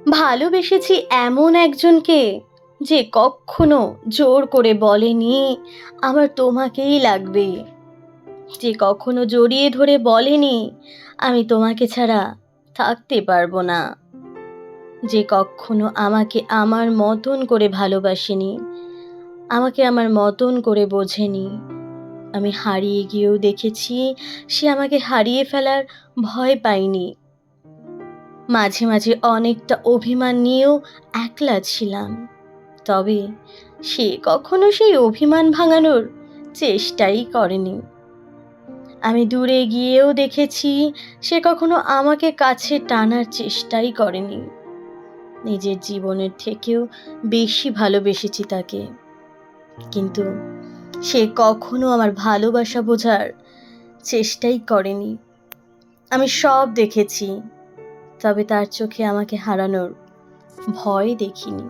ভালোবেসেছি এমন একজনকে যে কখনো জোর করে বলেনি আমার তোমাকেই লাগবে, যে কখনো জড়িয়ে ধরে বলেনি আমি তোমাকে ছাড়া থাকতে পারবো না, যে কখনো আমাকে আমার মতন করে ভালোবাসেনি, আমাকে আমার মতন করে বোঝেনি। আমি হারিয়ে গিয়েও দেখেছি সে আমাকে হারিয়ে ফেলার ভয় পায়নি। মাঝে মাঝে অনেকটা অভিমান নিয়েও একলা ছিলাম, তবে সে কখনো সেই অভিমান ভাঙানোর চেষ্টাই করেনি। আমি দূরে গিয়েও দেখেছি সে কখনো আমাকে কাছে টানার চেষ্টাই করেনি। নিজের জীবনের থেকেও বেশি ভালোবেসেছি তাকে, কিন্তু সে কখনো আমার ভালোবাসা বোঝার চেষ্টাই করেনি। আমি সব দেখেছি, তবে তার চোখে আমাকে হারানোর ভয় দেখিনি।